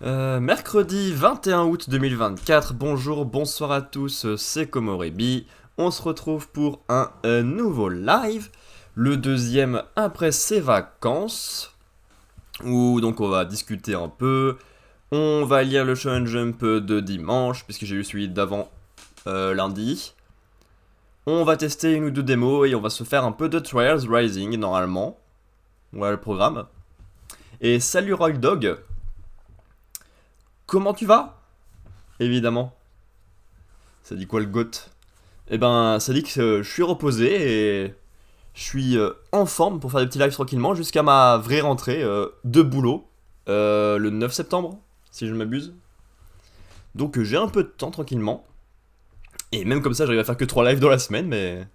Mercredi 21 août 2024, bonjour, bonsoir à tous, c'est Komorebi. On se retrouve pour un nouveau live, le deuxième après ses vacances, où donc on va discuter un peu. On va lire le Shonen Jump de dimanche, puisque j'ai lu celui d'avant lundi. On va tester une ou deux démos et on va se faire un peu de Trials Rising normalement. Voilà le programme. Et salut Rock Dog, comment tu vas? Évidemment. Ça dit quoi le GOAT? Eh ben, ça dit que je suis reposé et je suis en forme pour faire des petits lives tranquillement jusqu'à ma vraie rentrée de boulot le 9 septembre, si je ne m'abuse. Donc j'ai un peu de temps tranquillement. Et même comme ça, j'arrive à faire que 3 lives dans la semaine, mais...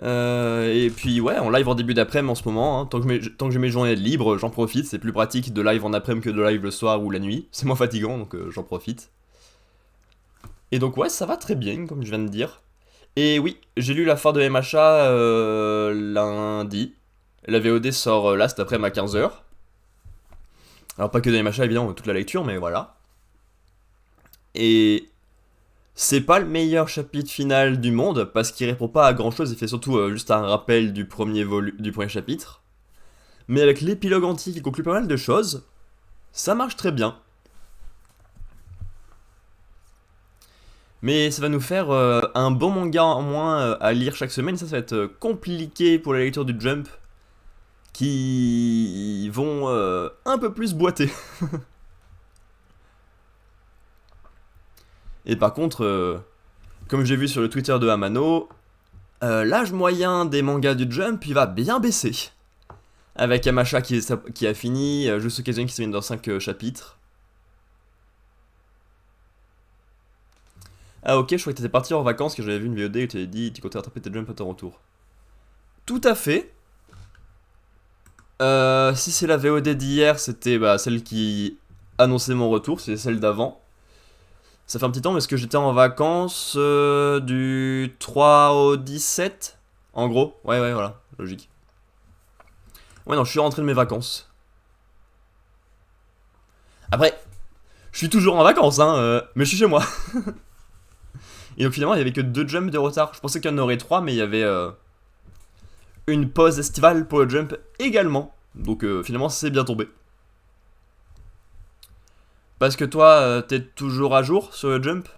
et puis ouais, en live en début d'après-midi en ce moment, hein. Tant que j'ai mes journées libres, j'en profite. C'est plus pratique de live en après-midi que de live le soir ou la nuit. C'est moins fatigant, donc j'en profite. Et donc ouais, ça va très bien, comme je viens de dire. Et oui, j'ai lu la fin de MHA lundi. La VOD sort là cet après-midi à 15h. Alors pas que de MHA évidemment, toute la lecture, mais voilà. Et c'est pas le meilleur chapitre final du monde, parce qu'il répond pas à grand chose, il fait surtout juste un rappel du premier chapitre. Mais avec l'épilogue entier qui conclut pas mal de choses, ça marche très bien. Mais ça va nous faire un bon manga en moins à lire chaque semaine, ça va être compliqué pour la lecture du Jump, qui vont un peu plus boiter. Et par contre, comme j'ai vu sur le Twitter de Amano, l'âge moyen des mangas du Jump, il va bien baisser. Avec Yamacha qui a fini, Jutsu Kaisen qui se met dans 5 chapitres. Ah ok, je crois que t'étais parti en vacances, que j'avais vu une VOD où tu avais dit tu comptais rattraper tes Jump à ton retour. Tout à fait. Si c'est la VOD d'hier, c'était celle qui annonçait mon retour, c'est celle d'avant. Ça fait un petit temps parce que j'étais en vacances du 3 au 17. En gros, ouais, voilà, logique. Ouais, non, je suis rentré de mes vacances. Après, je suis toujours en vacances, hein, mais je suis chez moi. Et donc finalement, il y avait que 2 jumps de retard. Je pensais qu'il y en aurait 3, mais il y avait une pause estivale pour le jump également. Donc finalement, c'est bien tombé. Parce que toi, t'es toujours à jour sur le jump?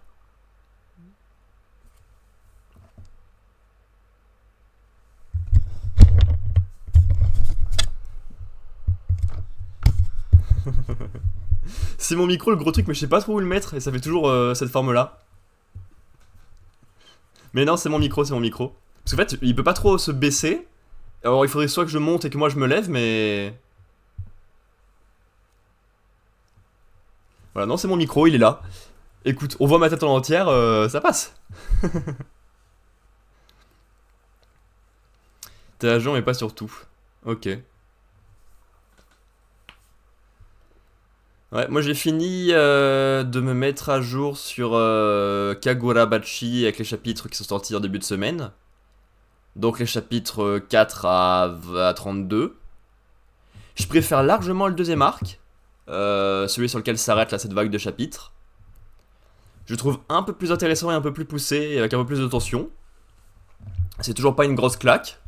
C'est mon micro le gros truc, mais je sais pas trop où le mettre et ça fait toujours cette forme là. Mais non, c'est mon micro, c'est mon micro. Parce qu'en fait, il peut pas trop se baisser. Alors il faudrait soit que je monte et que moi je me lève, mais. Voilà, non, c'est mon micro, il est là. Écoute, on voit ma tête en entière, ça passe. T'es agent mais pas sur tout. Ok. Ouais, moi j'ai fini de me mettre à jour sur Kagurabachi avec les chapitres qui sont sortis en début de semaine. Donc les chapitres 4 à 32. Je préfère largement le deuxième arc, celui sur lequel s'arrête là cette vague de chapitres. Je le trouve un peu plus intéressant et un peu plus poussé, et avec un peu plus de tension. C'est toujours pas une grosse claque,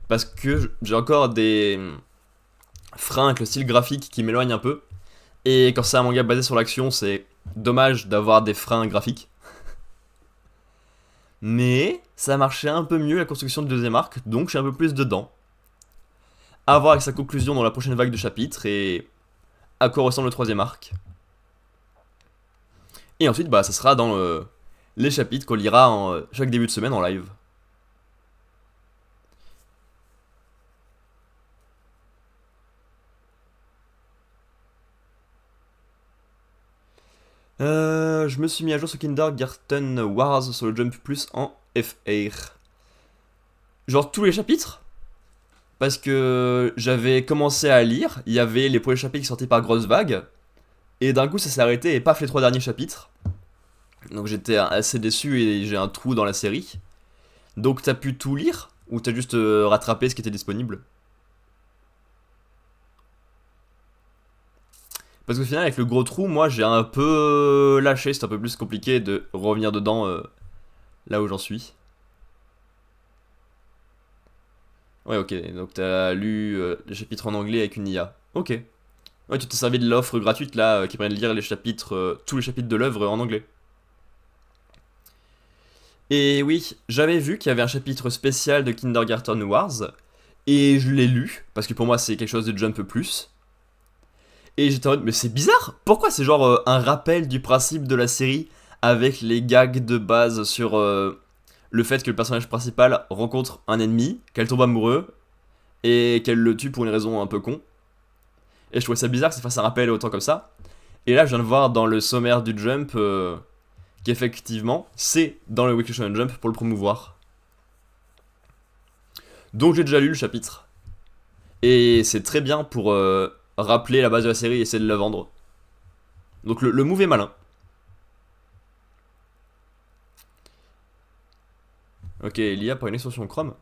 parce que j'ai encore des freins avec le style graphique qui m'éloignent un peu. Et quand c'est un manga basé sur l'action, c'est dommage d'avoir des freins graphiques. Mais ça marchait un peu mieux la construction du deuxième arc, donc je suis un peu plus dedans. À voir avec sa conclusion dans la prochaine vague de chapitres et à quoi ressemble le troisième arc. Et ensuite, ça sera dans les chapitres qu'on lira chaque début de semaine en live. Je me suis mis à jour sur Kindergarten Wars sur le Jump Plus en FR. Genre tous les chapitres? Parce que j'avais commencé à lire, il y avait les premiers chapitres qui sortaient par grosse vague, et d'un coup ça s'est arrêté et paf les 3 derniers chapitres. Donc j'étais assez déçu et j'ai un trou dans la série. Donc t'as pu tout lire? Ou t'as juste rattrapé ce qui était disponible? Parce qu'au final, avec le gros trou, moi j'ai un peu lâché, c'est un peu plus compliqué de revenir dedans là où j'en suis. Ouais, ok, donc t'as lu les chapitres en anglais avec une IA. Ok. Ouais, tu t'es servi de l'offre gratuite là qui permet de lire les chapitres, tous les chapitres de l'œuvre en anglais. Et oui, j'avais vu qu'il y avait un chapitre spécial de Kindergarten Wars, et je l'ai lu, parce que pour moi c'est quelque chose de Jump Plus. Et j'étais en mode, mais c'est bizarre, pourquoi c'est genre un rappel du principe de la série avec les gags de base sur le fait que le personnage principal rencontre un ennemi, qu'elle tombe amoureux, et qu'elle le tue pour une raison un peu con. Et je trouvais ça bizarre que ça fasse un rappel autant comme ça. Et là, je viens de voir dans le sommaire du Jump qu'effectivement, c'est dans le Weekly Shonen Jump pour le promouvoir. Donc j'ai déjà lu le chapitre. Et c'est très bien pour rappeler la base de la série et essayer de la vendre. Donc le move est malin. Ok, l'IA par une extension Chrome.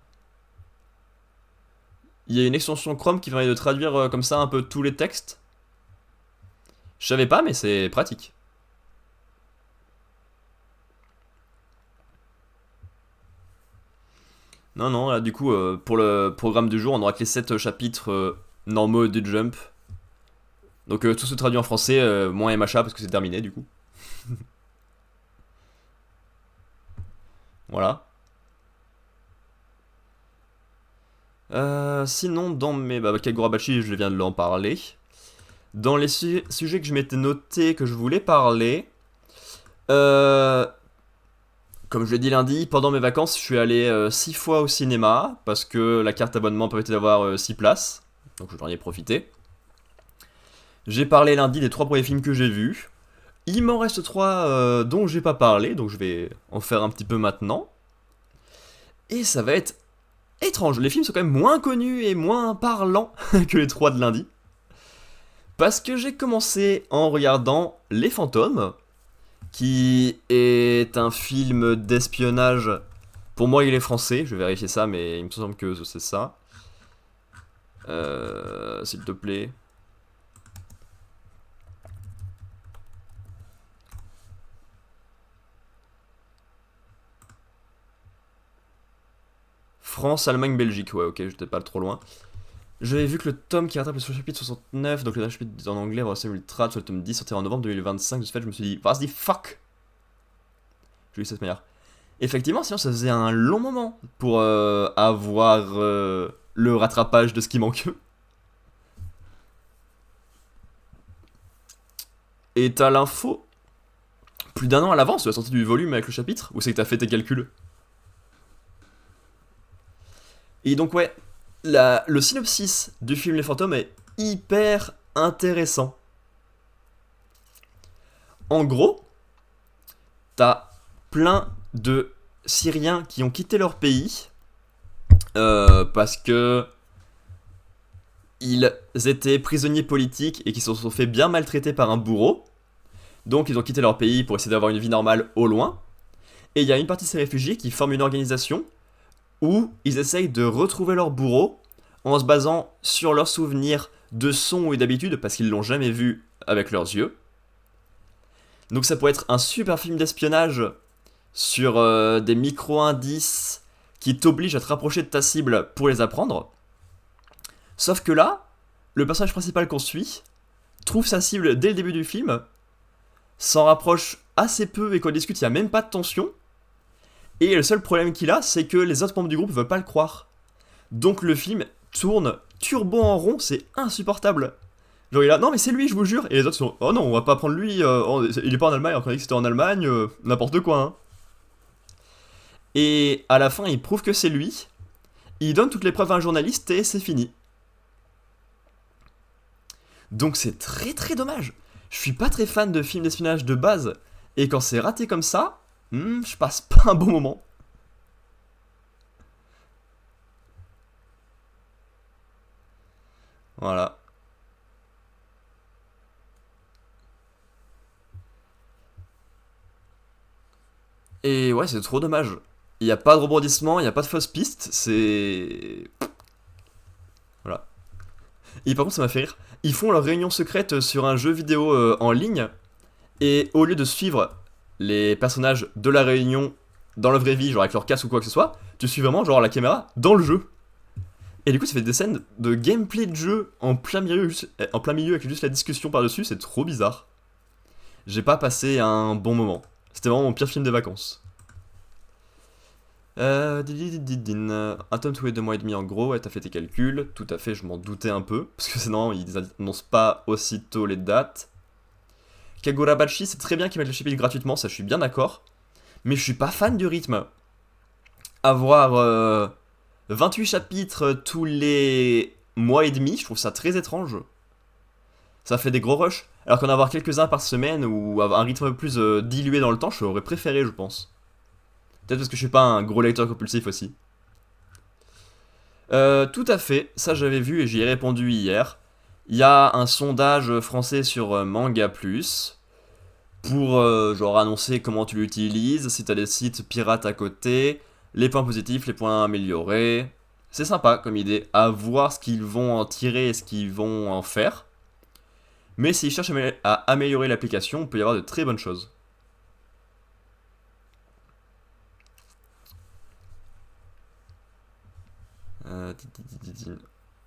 Il y a une extension Chrome qui permet de traduire comme ça un peu tous les textes. Je savais pas, mais c'est pratique. Non, non, là du coup, pour le programme du jour, on aura que les 7 chapitres normaux du Jump. Donc tout se traduit en français, moins MHA parce que c'est terminé du coup. Voilà. Sinon, dans mes... Bah, Kagurabachi, je viens de l'en parler. Dans les sujets que je m'étais noté que je voulais parler... Euh, Comme je l'ai dit lundi, pendant mes vacances, je suis allé 6 fois au cinéma, parce que la carte abonnement permettait d'avoir 6 places. Donc j'en ai profité. J'ai parlé lundi des 3 premiers films que j'ai vus. Il m'en reste 3 dont j'ai pas parlé, donc je vais en faire un petit peu maintenant. Et ça va être étrange. Les films sont quand même moins connus et moins parlants que les 3 de lundi. Parce que j'ai commencé en regardant Les Fantômes, qui est un film d'espionnage. Pour moi, il est français, je vais vérifier ça, mais il me semble que c'est ça. S'il te plaît. France, Allemagne, Belgique. Ouais, ok, j'étais pas trop loin. J'avais vu que le tome qui rattrape le chapitre 69, donc le dernier chapitre en anglais, va rester ultra sur le tome 10, sorti en novembre 2025. De ce fait, je me suis dit, vas-y, fuck! Je lui de cette manière. Effectivement, sinon, ça faisait un long moment pour avoir le rattrapage de ce qui manque. Et t'as l'info plus d'un an à l'avance de la sortie du volume avec le chapitre, ou c'est que t'as fait tes calculs? Et donc, ouais, le synopsis du film Les Fantômes est hyper intéressant. En gros, t'as plein de Syriens qui ont quitté leur pays parce que ils étaient prisonniers politiques et qui se sont fait bien maltraiter par un bourreau. Donc ils ont quitté leur pays pour essayer d'avoir une vie normale au loin. Et il y a une partie de ces réfugiés qui forment une organisation où ils essayent de retrouver leur bourreau en se basant sur leurs souvenirs de sons et d'habitudes parce qu'ils l'ont jamais vu avec leurs yeux. Donc ça pourrait être un super film d'espionnage sur des micro-indices qui t'obligent à te rapprocher de ta cible pour les apprendre. Sauf que là, le personnage principal qu'on suit trouve sa cible dès le début du film, s'en rapproche assez peu et qu'on discute, il n'y a même pas de tension. Et le seul problème qu'il a, c'est que les autres membres du groupe ne veulent pas le croire. Donc le film tourne turbo en rond, c'est insupportable. Genre il est là, non mais c'est lui, je vous jure. Et les autres sont, oh non, on va pas prendre lui, il est pas en Allemagne, alors qu'on a dit que c'était en Allemagne, n'importe quoi. Hein. Et à la fin, il prouve que c'est lui. Il donne toutes les preuves à un journaliste et c'est fini. Donc c'est très très dommage. Je suis pas très fan de films d'espionnage de base. Et quand c'est raté comme ça, je passe pas un bon moment. Voilà. Et ouais, c'est trop dommage. Il n'y a pas de rebondissement, il n'y a pas de fausse piste, c'est... Voilà. Et par contre, ça m'a fait rire. Ils font leur réunion secrète sur un jeu vidéo en ligne, et au lieu de suivre les personnages de la réunion dans la vraie vie, genre avec leur casque ou quoi que ce soit, tu suis vraiment genre la caméra dans le jeu. Et du coup, ça fait des scènes de gameplay de jeu en plein milieu avec juste la discussion par-dessus, c'est trop bizarre. J'ai pas passé un bon moment. C'était vraiment mon pire film des vacances. Un tome tous les 2 mois et demi en gros, ouais, t'as fait tes calculs, tout à fait, je m'en doutais un peu, parce que sinon ils annoncent pas aussitôt les dates. Kagurabachi, c'est très bien qu'ils mettent le chapitre gratuitement, ça je suis bien d'accord, mais je suis pas fan du rythme. Avoir 28 chapitres tous les mois et demi, je trouve ça très étrange. Ça fait des gros rushs, alors qu'en avoir quelques-uns par semaine ou avoir un rythme un peu plus dilué dans le temps, j'aurais préféré, je pense. Peut-être parce que je suis pas un gros lecteur compulsif aussi. Tout à fait, ça j'avais vu et j'y ai répondu hier. Il y a un sondage français sur Manga Plus pour genre annoncer comment tu l'utilises, si t'as des sites pirates à côté, les points positifs, les points améliorés. C'est sympa comme idée, à voir ce qu'ils vont en tirer et ce qu'ils vont en faire. Mais s'ils cherchent à améliorer l'application, il peut y avoir de très bonnes choses. Euh,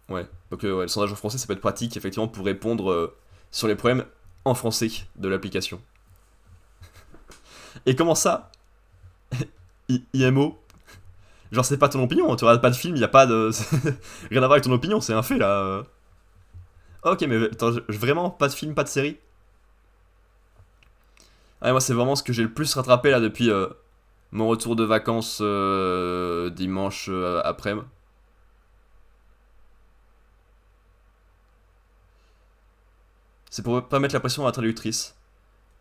Ouais, donc ouais, le sondage en français ça peut être pratique effectivement pour répondre sur les problèmes en français de l'application. Et comment ça IMO? Genre c'est pas ton opinion, tu regardes pas de film, y a pas de... Rien à voir avec ton opinion, c'est un fait là. Ok mais attends, vraiment pas de film, pas de série? Ouais, moi c'est vraiment ce que j'ai le plus rattrapé là depuis mon retour de vacances dimanche après-midi. C'est pour pas mettre la pression à la traductrice.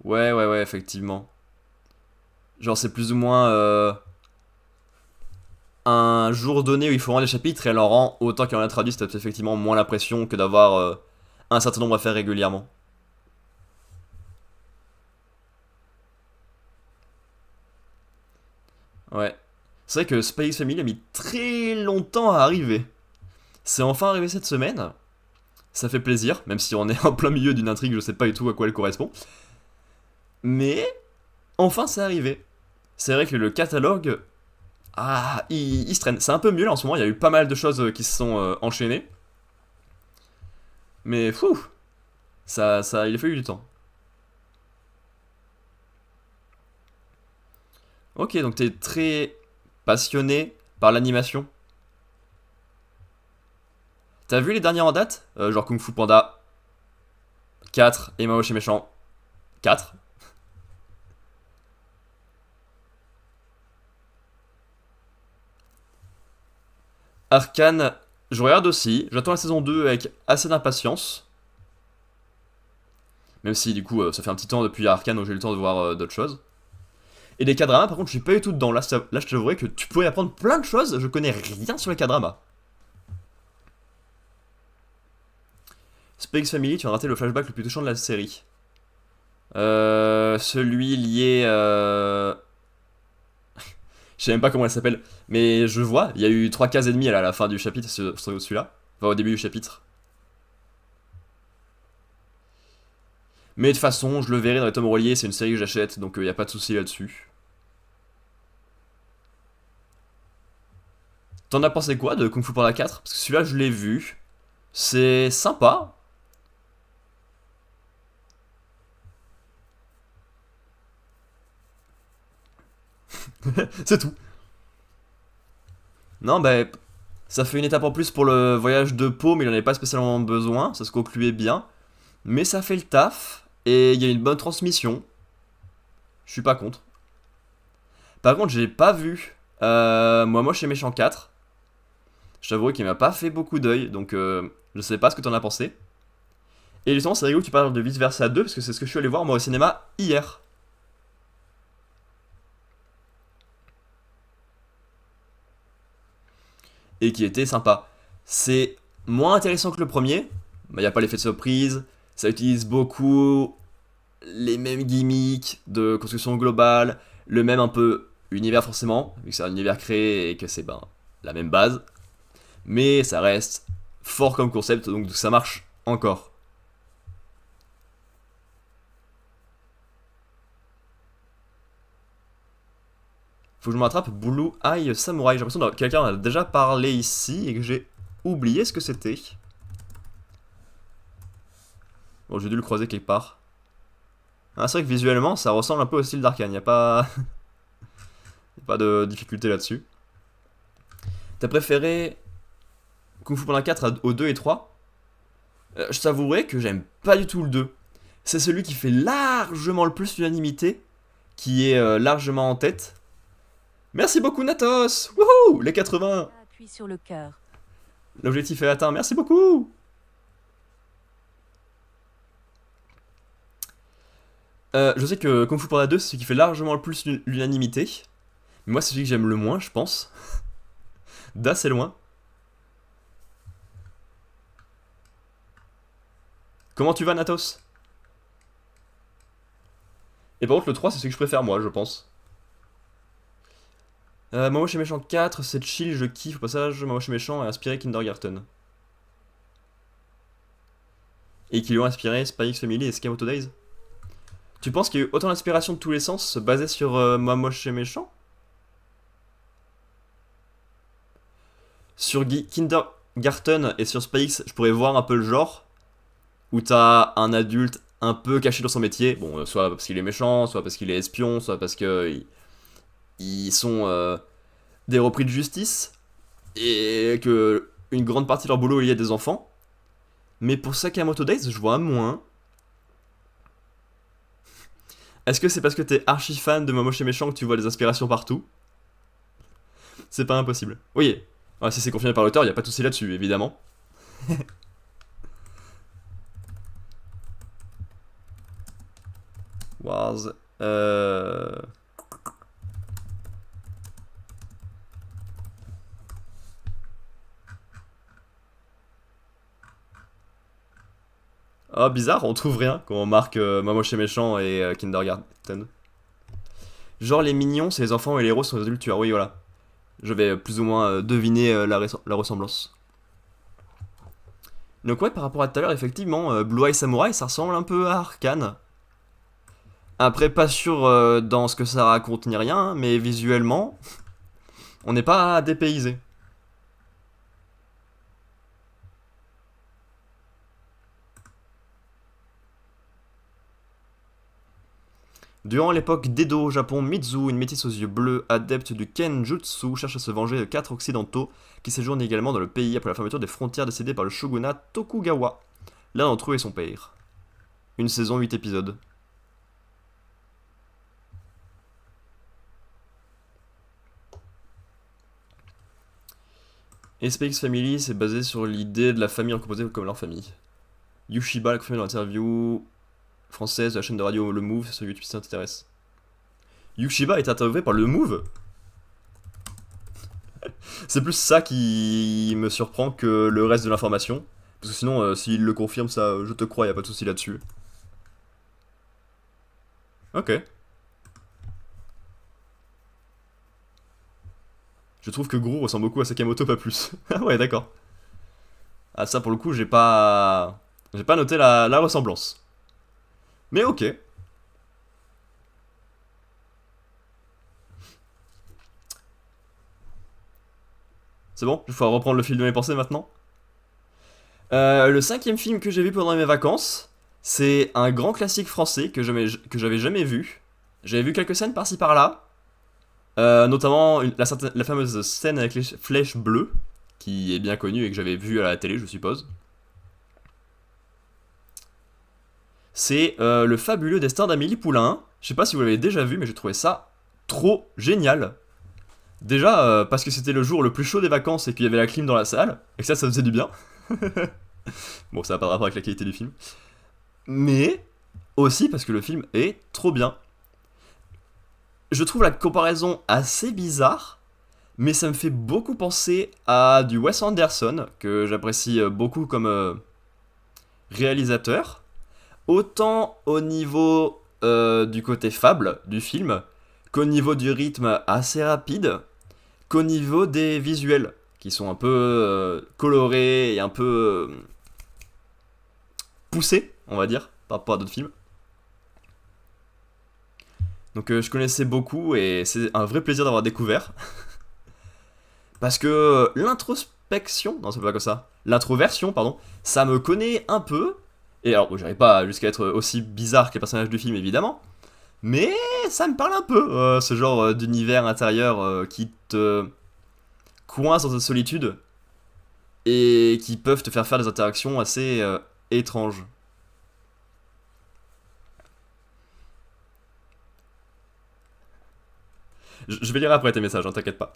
Ouais ouais ouais effectivement. Genre c'est plus ou moins un jour donné où il faut rendre les chapitres et elle en rend autant qu'elle en a traduit, c'est effectivement moins la pression que d'avoir un certain nombre à faire régulièrement. Ouais. C'est vrai que Space Family a mis très longtemps à arriver. C'est enfin arrivé cette semaine. Ça fait plaisir, même si on est en plein milieu d'une intrigue, je sais pas du tout à quoi elle correspond. Mais enfin c'est arrivé. C'est vrai que le catalogue, ah, il se traîne. C'est un peu mieux là en ce moment, il y a eu pas mal de choses qui se sont enchaînées. Mais fou, il a fallu du temps. Ok, donc t'es très passionné par l'animation. T'as vu les derniers en date genre Kung Fu Panda 4 et Mao chez Méchant 4. Arcane, je regarde aussi. J'attends la saison 2 avec assez d'impatience. Même si du coup ça fait un petit temps depuis Arcane où j'ai eu le temps de voir d'autres choses. Et les K-dramas par contre je suis pas du tout dedans. Là je t'avouerais que tu pourrais apprendre plein de choses. Je connais rien sur les K-dramas. Space Family, tu as raté le flashback le plus touchant de la série. Celui lié... Je sais même pas comment elle s'appelle. Mais je vois, il y a eu 3 cases et demie à la fin du chapitre sur celui-là. Enfin au début du chapitre. Mais de toute façon, je le verrai dans les tomes reliés, c'est une série que j'achète, donc il n'y a pas de souci là-dessus. T'en as pensé quoi de Kung Fu Panda 4? Parce que celui-là, je l'ai vu. C'est sympa. C'est tout. Non, bah, ça fait une étape en plus pour le voyage de peau, mais il en avait pas spécialement besoin. Ça se concluait bien. Mais ça fait le taf. Et il y a une bonne transmission. Je suis pas contre. Par contre, j'ai pas vu moi chez Méchant 4. Je t'avoue qu'il m'a pas fait beaucoup d'œil, donc je sais pas ce que t'en as pensé. Et justement, c'est rigolo que tu parles de Vice Versa 2, parce que c'est ce que je suis allé voir moi au cinéma hier. Et qui était sympa. C'est moins intéressant que le premier. Il n'y a pas l'effet de surprise. Ça utilise beaucoup les mêmes gimmicks de construction globale, le même un peu univers forcément, vu que c'est un univers créé et que c'est ben, la même base. Mais ça reste fort comme concept, donc ça marche encore. Faut que je me rattrape Blue Eye Samurai. J'ai l'impression que quelqu'un en a déjà parlé ici et que j'ai oublié ce que c'était. Bon, j'ai dû le croiser quelque part. Ah, c'est vrai que visuellement, ça ressemble un peu au style d'Arkane. Y'a pas... y a pas de difficulté là-dessus. T'as préféré Kung Fu Panda 4 au 2 et 3 ? Je t'avouerai que j'aime pas du tout le 2. C'est celui qui fait largement le plus l'unanimité, qui est largement en tête. Merci beaucoup Natos. Wouhou, les 80. Appuie sur le cœur. L'objectif est atteint, merci beaucoup. Je sais que Kung Fu Panda 2 c'est celui qui fait largement le plus l'unanimité. Mais moi c'est celui que j'aime le moins je pense. D'assez loin. Comment tu vas Natos? Et par contre le 3 c'est celui que je préfère moi je pense. Mamoche et Méchant 4, c'est chill, je kiffe au passage. Mamoche et Méchant a inspiré Kindergarten. Et qui lui ont inspiré Spy X Family et Sakamoto Days. Tu penses qu'il y a eu autant d'inspiration de tous les sens basée sur Mamoche et Méchant? Sur Kindergarten et sur Spy X, je pourrais voir un peu le genre. Où t'as un adulte un peu caché dans son métier. Bon, soit parce qu'il est méchant, soit parce qu'il est espion, soit parce que ils sont des repris de justice. Et que une grande partie de leur boulot est liée à des enfants. Mais pour Sakamoto Days, je vois moins. Est-ce que c'est parce que t'es archi fan de Mamoche et Méchant que tu vois des inspirations partout? C'est pas impossible. Oui, ouais, si c'est confirmé par l'auteur, y a pas de souci là-dessus, évidemment. Wars. Oh, bizarre, on trouve rien quand on marque Mamoche et Méchant et Kindergarten. Genre, les mignons, c'est les enfants et les héros sont les adultes tueurs. Oui, voilà. Je vais plus ou moins deviner la ressemblance. Donc, ouais, par rapport à tout à l'heure, effectivement, Blue Eye Samurai, ça ressemble un peu à Arcane. Après, pas sûr dans ce que ça raconte ni rien, hein, mais visuellement, on n'est pas dépaysé. Durant l'époque d'Edo au Japon, Mizu, une métisse aux yeux bleus, adepte du Kenjutsu, cherche à se venger de 4 occidentaux qui séjournent également dans le pays après la fermeture des frontières décidée par le shogunat Tokugawa. L'un d'entre eux est son père. Une saison, 8 épisodes. Et Space Family, c'est basé sur l'idée de la famille recomposée comme leur famille. Yushiba l'a confirmé dans l'interview française de la chaîne de radio Le Move sur YouTube si ça t'intéresse. Yushiba est interviewé par Le Move. C'est plus ça qui me surprend que le reste de l'information. Parce que sinon, s'il le confirme, ça, je te crois, y a pas de souci là-dessus. Ok. Je trouve que Gru ressemble beaucoup à Sakamoto, pas plus. Ah ouais, d'accord. Ah ça, pour le coup, j'ai pas... J'ai pas noté la ressemblance. Mais ok. C'est bon, il faut reprendre le fil de mes pensées maintenant. Le cinquième film que j'ai vu pendant mes vacances, c'est un grand classique français que j'avais jamais vu. J'avais vu quelques scènes par-ci par-là. Notamment la fameuse scène avec les flèches bleues, qui est bien connue et que j'avais vue à la télé, je suppose. C'est le fabuleux destin d'Amélie Poulain. Je sais pas si vous l'avez déjà vu, mais j'ai trouvé ça trop génial. Déjà, parce que c'était le jour le plus chaud des vacances et qu'il y avait la clim dans la salle, et que ça faisait du bien. Bon, ça n'a pas de rapport avec la qualité du film. Mais aussi parce que le film est trop bien. Je trouve la comparaison assez bizarre, mais ça me fait beaucoup penser à du Wes Anderson, que j'apprécie beaucoup comme réalisateur. Autant au niveau du côté fable du film, qu'au niveau du rythme assez rapide, qu'au niveau des visuels, qui sont un peu colorés et un peu poussés, on va dire, par rapport à d'autres films. Donc je connaissais beaucoup et c'est un vrai plaisir d'avoir découvert. Parce que l'introspection, non c'est pas comme ça, l'introversion, pardon, ça me connaît un peu. Et alors, j'arrive pas jusqu'à être aussi bizarre que les personnages du film, évidemment. Mais ça me parle un peu, ce genre d'univers intérieur qui te coince dans ta solitude et qui peuvent te faire faire des interactions assez étranges. Je vais lire après tes messages, hein, t'inquiète pas.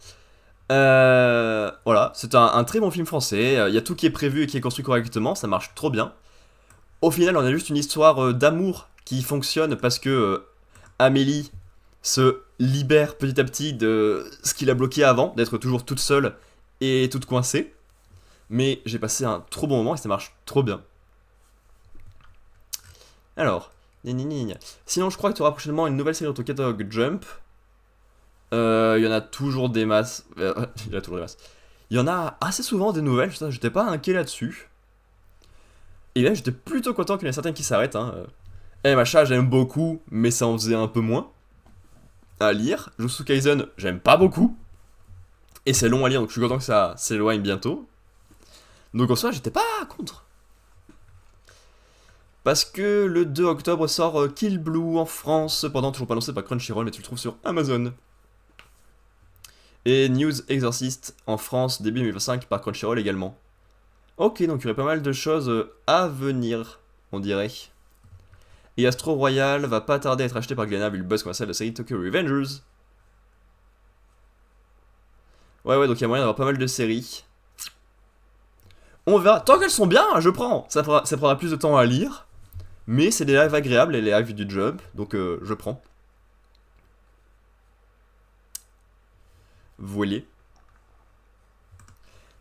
Voilà, c'est un très bon film français. Il y a tout qui est prévu et qui est construit correctement, ça marche trop bien. Au final, on a juste une histoire d'amour qui fonctionne parce que Amélie se libère petit à petit de ce qui l'a bloqué avant, d'être toujours toute seule et toute coincée. Mais j'ai passé un trop bon moment et ça marche trop bien. Alors, sinon je crois que tu auras prochainement une nouvelle série dans ton catalogue Jump. Il y en a toujours des masses. Il y en a toujours des masses. Il y en a assez souvent des nouvelles, j'étais pas inquiet là-dessus. Et là, j'étais plutôt content qu'il y en ait certaines qui s'arrêtent. Hein. MHA, j'aime beaucoup, mais ça en faisait un peu moins à lire. Jujutsu Kaisen, j'aime pas beaucoup. Et c'est long à lire, donc je suis content que ça s'éloigne bientôt. Donc en soi, j'étais pas contre. Parce que le 2 octobre sort Kill Blue en France, cependant toujours pas annoncé par Crunchyroll, mais tu le trouves sur Amazon. Et News Exorcist en France début 2025 par Crunchyroll également. Ok, donc il y aurait pas mal de choses à venir, on dirait. Et Astro Royal va pas tarder à être acheté par Glénat vu le buzz commercial de la série Tokyo Revengers. Ouais, donc il y a moyen d'avoir pas mal de séries. On verra. Tant qu'elles sont bien, je prends. Ça prendra plus de temps à lire. Mais c'est des lives agréables et les lives du Jump, donc je prends. Vous voyez.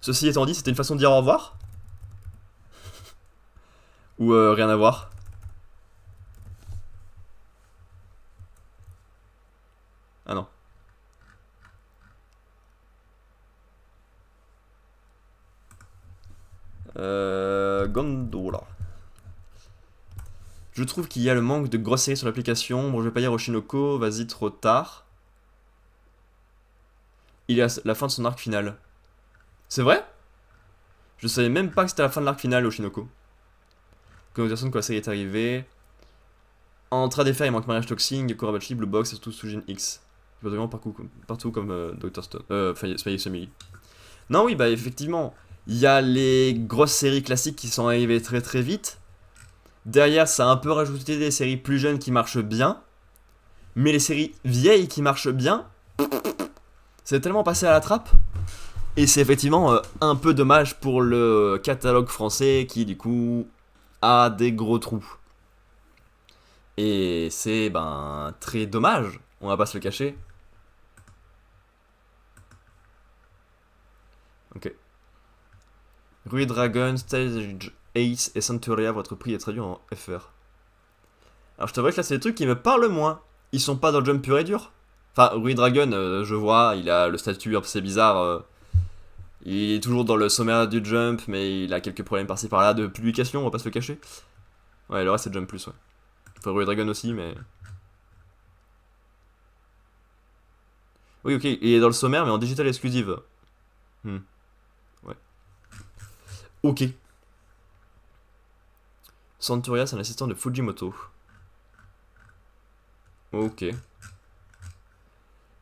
Ceci étant dit, c'était une façon de dire au revoir. Ou rien à voir. Ah non. Gondola. Je trouve qu'il y a le manque de grosses séries sur l'application. Bon, je vais pas dire Oshinoko, vas-y, trop tard. Il est à la fin de son arc final. C'est vrai? Je savais même pas que c'était la fin de l'arc final, Oshinoko. Communication de quoi la série est arrivée. En train des faire, il manque Mariage Toxing, Korabachi, Blue Box et surtout Sujin X. Vraiment partout comme Dr. Stone. Spy X Family. Non, oui, bah effectivement. Il y a les grosses séries classiques qui sont arrivées très très vite. Derrière, ça a un peu rajouté des séries plus jeunes qui marchent bien. Mais les séries vieilles qui marchent bien, c'est tellement passé à la trappe. Et c'est effectivement un peu dommage pour le catalogue français qui, du coup, a des gros trous. Et c'est, très dommage. On va pas se le cacher. Ok. Rui Dragon, Stage Ace et Centuria, votre prix est traduit en FR. Alors je t'avoue que là c'est des trucs qui me parlent moins. Ils sont pas dans le jump pur et dur. Enfin, Rui Dragon, je vois, il a le statut assez bizarre. Il est toujours dans le sommaire du jump, mais il a quelques problèmes par-ci par-là de publication, on va pas se le cacher. Ouais, le reste c'est jump plus, ouais. Enfin, Rui Dragon aussi, mais. Oui, ok, il est dans le sommaire, mais en digital exclusive. Ouais. Ok. Centuria, c'est un assistant de Fujimoto. Ok.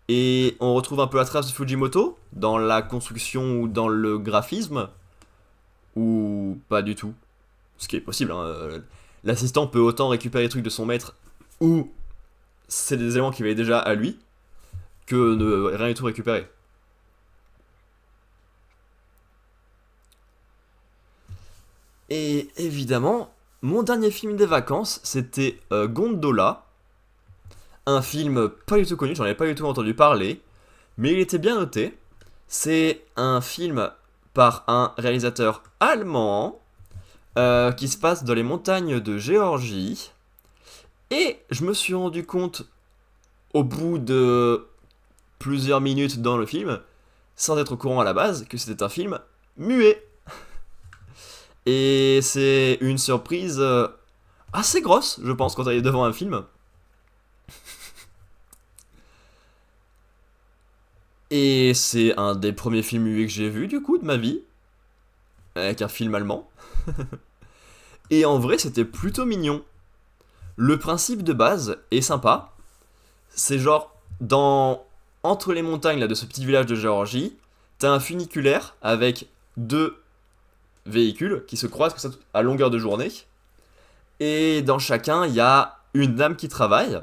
Et on retrouve un peu la trace de Fujimoto dans la construction ou dans le graphisme. Ou pas du tout. Ce qui est possible. Hein. L'assistant peut autant récupérer les trucs de son maître ou c'est des éléments qu'il avait déjà à lui que ne rien du tout récupérer. Et évidemment, mon dernier film des vacances, c'était Gondola. Un film pas du tout connu, j'en avais pas du tout entendu parler, mais il était bien noté. C'est un film par un réalisateur allemand qui se passe dans les montagnes de Géorgie. Et je me suis rendu compte, au bout de plusieurs minutes dans le film, sans être au courant à la base que c'était un film muet. Et c'est une surprise assez grosse, je pense, quand t'arrives devant un film. Et c'est un des premiers films muets que j'ai vu, du coup, de ma vie. Avec un film allemand. Et en vrai, c'était plutôt mignon. Le principe de base est sympa. C'est genre, entre les montagnes là, de ce petit village de Géorgie, t'as un funiculaire avec deux véhicules qui se croisent comme ça à longueur de journée. Et dans chacun, il y a une dame qui travaille.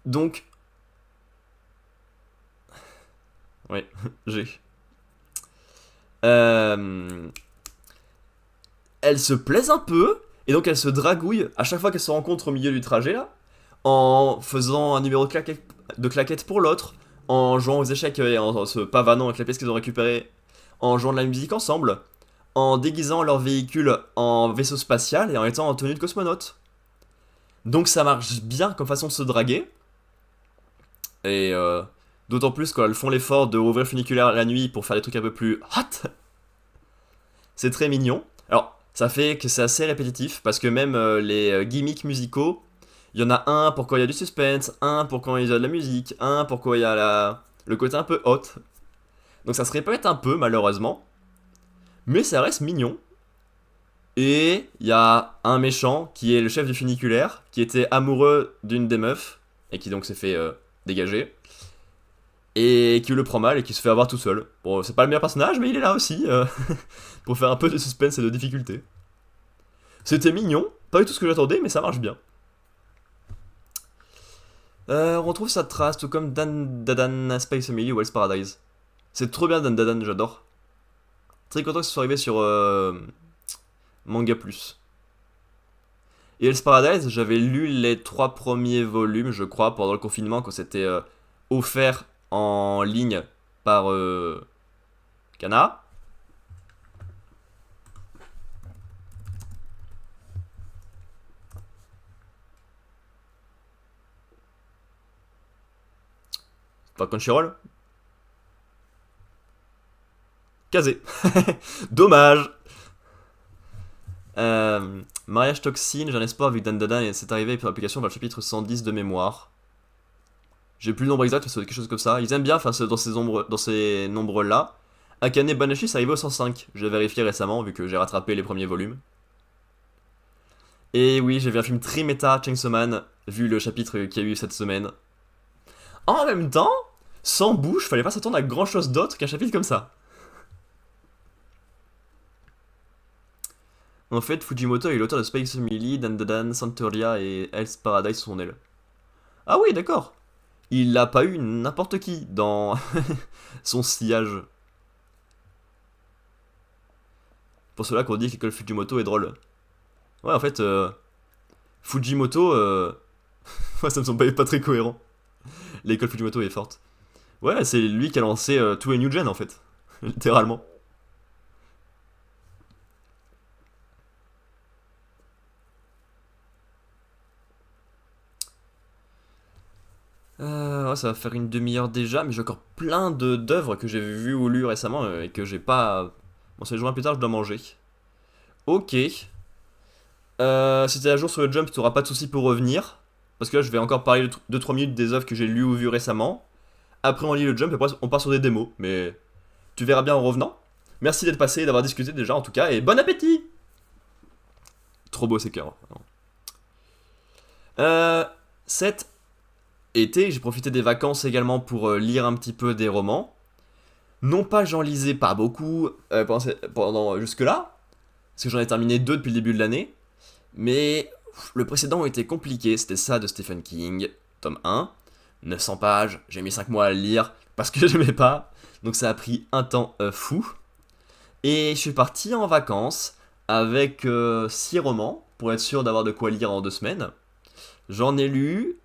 Donc, oui, j'ai. Euh, Elle se plaise un peu, et donc elle se dragouille à chaque fois qu'elle se rencontre au milieu du trajet là, en faisant un numéro de claquette pour l'autre, en jouant aux échecs et en se pavanant avec la pièce qu'ils ont récupérée, en jouant de la musique ensemble, en déguisant leur véhicule en vaisseau spatial et en étant en tenue de cosmonaute. Donc ça marche bien comme façon de se draguer, et d'autant plus quand elles font l'effort de rouvrir le funiculaire la nuit pour faire des trucs un peu plus hot. C'est très mignon. Alors, ça fait que c'est assez répétitif, parce que même les gimmicks musicaux, il y en a un pour quand il y a du suspense, un pour quand il y a de la musique, un pour quand il y a le côté un peu hot. Donc ça se répète un peu, malheureusement. Mais ça reste mignon. Et il y a un méchant qui est le chef du funiculaire, qui était amoureux d'une des meufs, et qui donc s'est fait dégager. Et qui le prend mal et qui se fait avoir tout seul. Bon, c'est pas le meilleur personnage, mais il est là aussi, pour faire un peu de suspense et de difficulté. C'était mignon, pas du tout ce que j'attendais, mais ça marche bien. On retrouve sa trace, tout comme Dan Dadan, Space Family ou Hell's Paradise. C'est trop bien Dan Dadan, j'adore. Très content que ce soit arrivé sur Manga Plus. Et Hell's Paradise, j'avais lu les 3 premiers volumes, je crois, pendant le confinement, quand c'était offert en ligne par Kana. Pas Crunchyroll. Casé. Dommage. Mariage Toxine, j'ai un espoir avec Dan Dadan et c'est arrivé pour l'application vers le chapitre 110 de mémoire. J'ai plus le nombre exact, mais c'est quelque chose comme ça. Ils aiment bien faire dans ces nombres-là. Akane Banashi, c'est arrivé au 105. J'ai vérifié récemment, vu que j'ai rattrapé les premiers volumes. Et oui, j'ai vu un film très méta, Chainsaw Man, vu le chapitre qu'il y a eu cette semaine. En même temps, sans bouche, fallait pas s'attendre à grand chose d'autre qu'un chapitre comme ça. En fait, Fujimoto est l'auteur de Space Family, Dan Dadan, Santeria et Hell's Paradise sous son aile. Ah oui, d'accord. Il n'a pas eu n'importe qui dans son sillage. Pour cela qu'on dit que l'école Fujimoto est drôle. Ouais, en fait, Fujimoto, ouais, ça me semble pas très cohérent. L'école Fujimoto est forte. Ouais, c'est lui qui a lancé tout New Gen en fait. Littéralement. Ouais, ça va faire une demi-heure déjà, mais j'ai encore plein d'œuvres que j'ai vues ou lues récemment et que j'ai pas. Bon, c'est le jour plus tard, je dois manger. Ok. Si t'es à jour sur le Jump, t'auras pas de soucis pour revenir. Parce que là, je vais encore parler de 2-3 minutes des œuvres que j'ai lues ou vues récemment. Après, on lit le Jump et après, on part sur des démos. Mais tu verras bien en revenant. Merci d'être passé et d'avoir discuté déjà, en tout cas. Et bon appétit! Trop beau ces cœurs. Cet été, j'ai profité des vacances également pour lire un petit peu des romans. Non pas que j'en lisais pas beaucoup pendant jusque-là, parce que j'en ai terminé 2 depuis le début de l'année. Mais le précédent était compliqué, c'était ça de Stephen King, tome 1, 900 pages, j'ai mis 5 mois à le lire parce que j'aimais pas, donc ça a pris un temps fou. Et je suis parti en vacances avec 6 romans, pour être sûr d'avoir de quoi lire en 2 semaines. J'en ai lu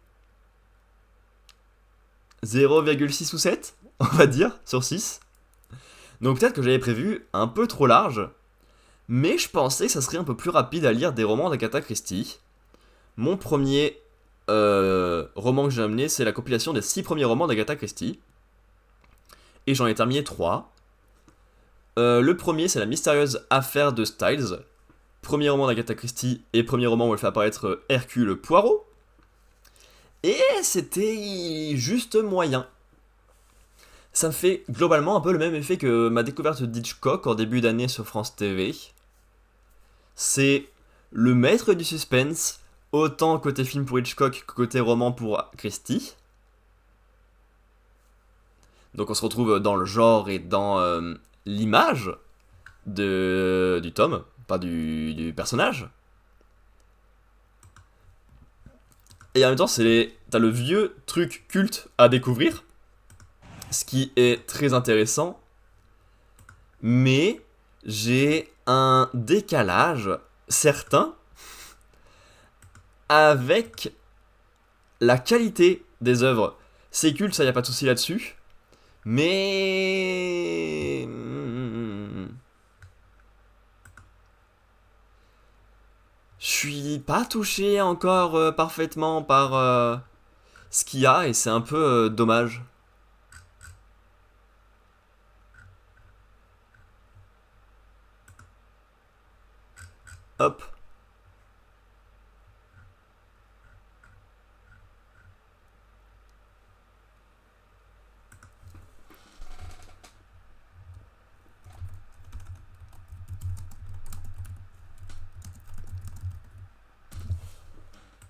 0,6 ou 7, on va dire, sur 6. Donc peut-être que j'avais prévu un peu trop large, mais je pensais que ça serait un peu plus rapide à lire des romans d'Agatha Christie. Mon premier roman que j'ai amené, c'est la compilation des 6 premiers romans d'Agatha Christie. et j'en ai terminé 3. Le premier, c'est La mystérieuse affaire de Styles, premier roman d'Agatha Christie et premier roman où elle fait apparaître Hercule Poirot. Et c'était juste moyen. Ça me fait globalement un peu le même effet que ma découverte d'Hitchcock en début d'année sur France TV. C'est le maître du suspense, autant côté film pour Hitchcock que côté roman pour Christie. Donc on se retrouve dans le genre et dans l'image du tome, pas du personnage. Et en même temps, t'as le vieux truc culte à découvrir, ce qui est très intéressant, mais j'ai un décalage certain avec la qualité des œuvres. C'est culte, ça y a pas de souci là-dessus, mais je suis pas touché encore parfaitement par ce qu'il y a et c'est un peu dommage. Hop.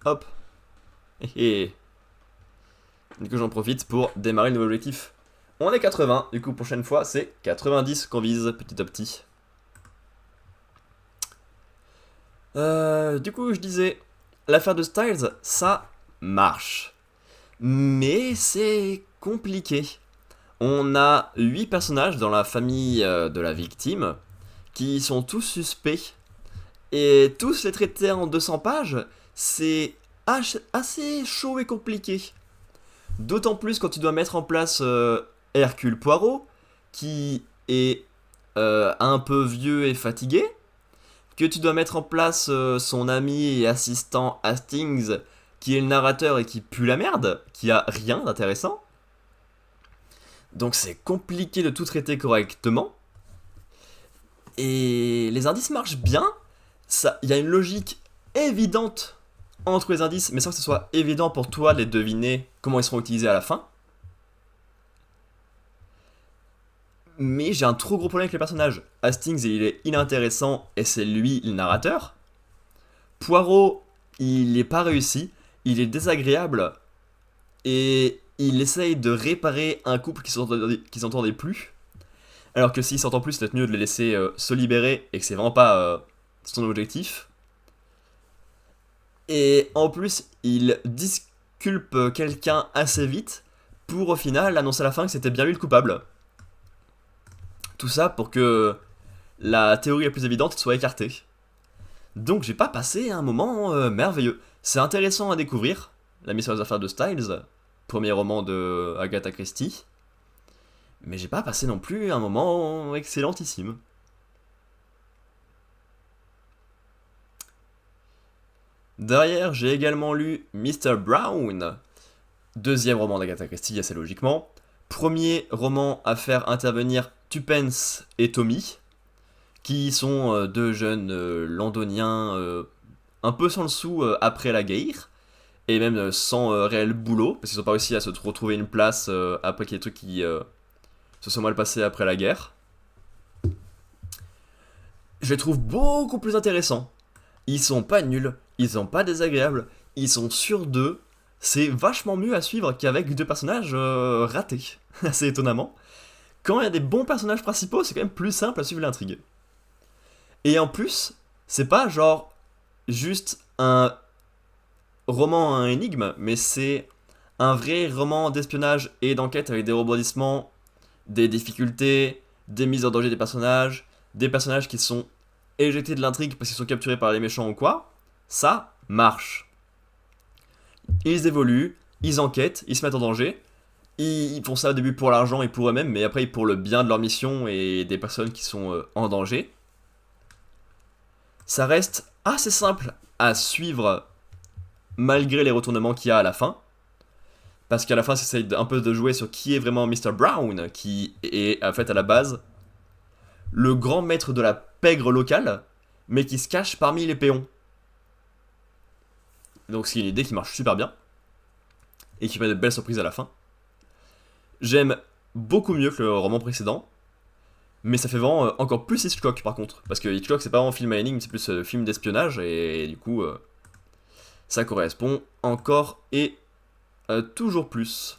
Hop. Et du coup j'en profite pour démarrer le nouvel objectif. On est 80, du coup prochaine fois c'est 90 qu'on vise petit à petit. Du coup je disais, l'affaire de Styles, ça marche. Mais c'est compliqué. On a 8 personnages dans la famille de la victime qui sont tous suspects. Et tous les traiter en 200 pages, c'est assez chaud et compliqué. D'autant plus quand tu dois mettre en place Hercule Poirot, qui est un peu vieux et fatigué, que tu dois mettre en place son ami et assistant Hastings, qui est le narrateur et qui pue la merde, qui a rien d'intéressant. Donc c'est compliqué de tout traiter correctement. Et les indices marchent bien. Il y a une logique évidente entre les indices, mais sans que ce soit évident pour toi de les deviner comment ils seront utilisés à la fin. Mais j'ai un trop gros problème avec les personnages. Hastings, il est inintéressant et c'est lui le narrateur. Poirot, il est pas réussi, il est désagréable et il essaye de réparer un couple qui s'entendait plus. Alors que s'il s'entend plus, c'est peut-être mieux de les laisser se libérer et que c'est vraiment pas son objectif. Et en plus, il disculpe quelqu'un assez vite pour au final annoncer à la fin que c'était bien lui le coupable. Tout ça pour que la théorie la plus évidente soit écartée. Donc j'ai pas passé un moment merveilleux. C'est intéressant à découvrir, La mystérieuse affaire de Styles, premier roman de Agatha Christie. Mais j'ai pas passé non plus un moment excellentissime. Derrière, j'ai également lu Mr. Brown, deuxième roman d'Agatha Christie, assez logiquement. Premier roman à faire intervenir Tuppence et Tommy, qui sont deux jeunes londoniens un peu sans le sou après la guerre, et même sans réel boulot, parce qu'ils n'ont pas réussi à se retrouver une place après qu'il y ait des trucs qui se sont mal passés après la guerre. Je les trouve beaucoup plus intéressants. Ils sont pas nuls, ils sont pas désagréables, ils sont sur deux. C'est vachement mieux à suivre qu'avec deux personnages ratés, assez étonnamment. Quand il y a des bons personnages principaux, c'est quand même plus simple à suivre l'intrigue. Et en plus, c'est pas genre juste un roman à un énigme, mais c'est un vrai roman d'espionnage et d'enquête avec des rebondissements, des difficultés, des mises en danger des personnages qui sont éjectés de l'intrigue parce qu'ils sont capturés par les méchants ou quoi. Ça marche. Ils évoluent, ils enquêtent, ils se mettent en danger. Ils font ça au début pour l'argent et pour eux-mêmes, mais après pour le bien de leur mission et des personnes qui sont en danger. Ça reste assez simple à suivre malgré les retournements qu'il y a à la fin. parce qu'à la fin, ça essaye un peu de jouer sur qui est vraiment Mr. Brown, qui est en fait à la base le grand maître de la pègre locale, mais qui se cache parmi les péons. Donc c'est une idée qui marche super bien, et qui met de belles surprises à la fin. J'aime beaucoup mieux que le roman précédent, mais ça fait vraiment encore plus Hitchcock par contre, parce que Hitchcock c'est pas vraiment film à énigme, c'est plus film d'espionnage, et du coup ça correspond encore et toujours plus.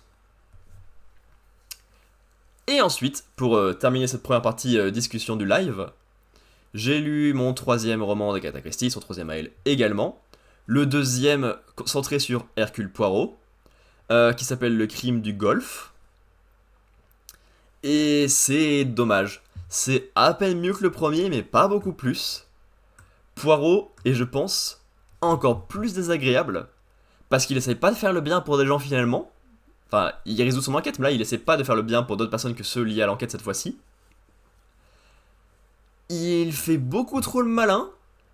Et ensuite, pour terminer cette première partie discussion du live, j'ai lu mon troisième roman d'Agatha Christie, son troisième à elle également, le deuxième centré sur Hercule Poirot, qui s'appelle Le crime du Golfe. Et c'est dommage. C'est à peine mieux que le premier, mais pas beaucoup plus. Poirot est, je pense, encore plus désagréable, parce qu'il essaye pas de faire le bien pour des gens finalement. Enfin, il résout son enquête, mais là, il essaie pas de faire le bien pour d'autres personnes que ceux liés à l'enquête cette fois-ci. Il fait beaucoup trop le malin,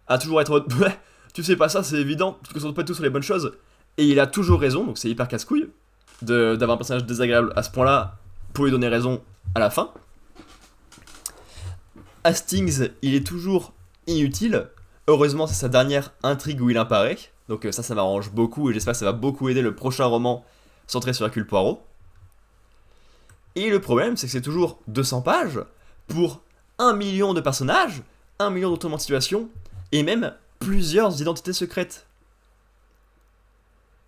à toujours être en mode, ouais, tu sais pas ça, c'est évident, tu te concentres pas tout sur les bonnes choses. Et il a toujours raison, donc c'est hyper casse-couille d'avoir un personnage désagréable à ce point-là pour lui donner raison à la fin. Hastings, il est toujours inutile. Heureusement, c'est sa dernière intrigue où il apparaît. Donc ça m'arrange beaucoup et j'espère que ça va beaucoup aider le prochain roman centré sur Hercule Poirot. Et le problème, c'est que c'est toujours 200 pages pour 1 million de personnages, 1 million d'automatiques de situations, et même plusieurs identités secrètes.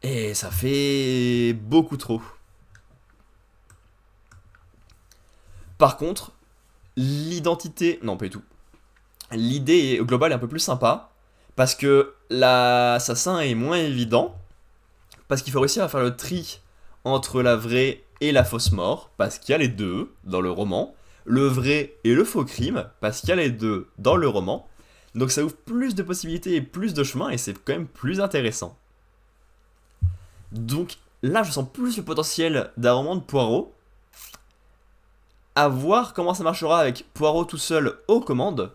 Et ça fait beaucoup trop. Par contre, l'identité... Non, pas du tout. L'idée globale est un peu plus sympa, parce que l'assassin est moins évident, parce qu'il faut réussir à faire le tri entre la vraie et la fausse mort, parce qu'il y a les deux dans le roman, le vrai et le faux crime, parce qu'il y a les deux dans le roman, donc ça ouvre plus de possibilités et plus de chemins, et c'est quand même plus intéressant. Donc là, je sens plus le potentiel d'un roman de Poirot, à voir comment ça marchera avec Poirot tout seul aux commandes,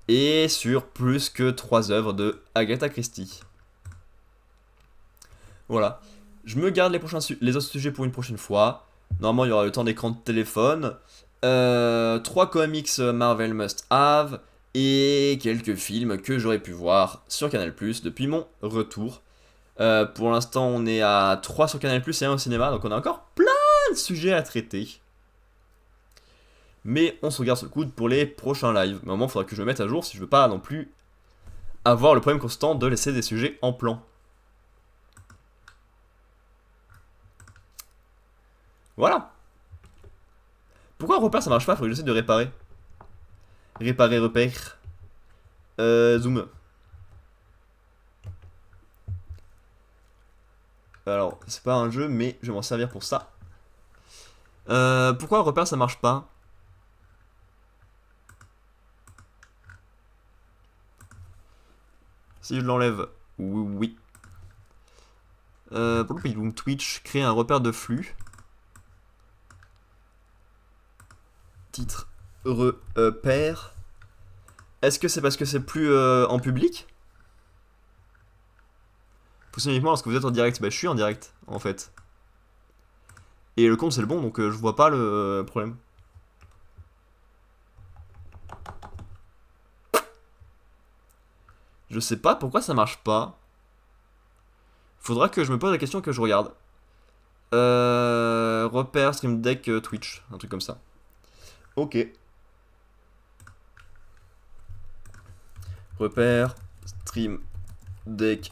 et sur plus que 3 œuvres de Agatha Christie. Voilà. Je me garde les autres sujets pour une prochaine fois. Normalement, il y aura le temps d'écran de téléphone. 3 comics Marvel Must Have. Et quelques films que j'aurais pu voir sur Canal+, depuis mon retour. Pour l'instant, on est à 3 sur Canal+, et 1 au cinéma. Donc on a encore plein de sujets à traiter. Mais on se regarde sur le coude pour les prochains lives. Mais au moment, il faudra que je me mette à jour si je veux pas non plus avoir le problème constant de laisser des sujets en plan. Voilà. Pourquoi un repère ça marche pas? Faudrait que j'essaie de réparer. Réparer repère. Zoom. Alors, c'est pas un jeu, mais je vais m'en servir pour ça. Pourquoi un repère ça marche pas? Si je l'enlève, oui. Pour le Twitch, créer un repère de flux. Titre repère. Est-ce que c'est parce que c'est plus en public? Fonctionne uniquement lorsque vous êtes en direct. Bah, je suis en direct, en fait. Et le compte, c'est le bon, donc je vois pas le problème. Je sais pas pourquoi ça marche pas. Faudra que je me pose la question, que je regarde. Repère, Stream Deck, Twitch, un truc comme ça. Ok. Repère, Stream Deck,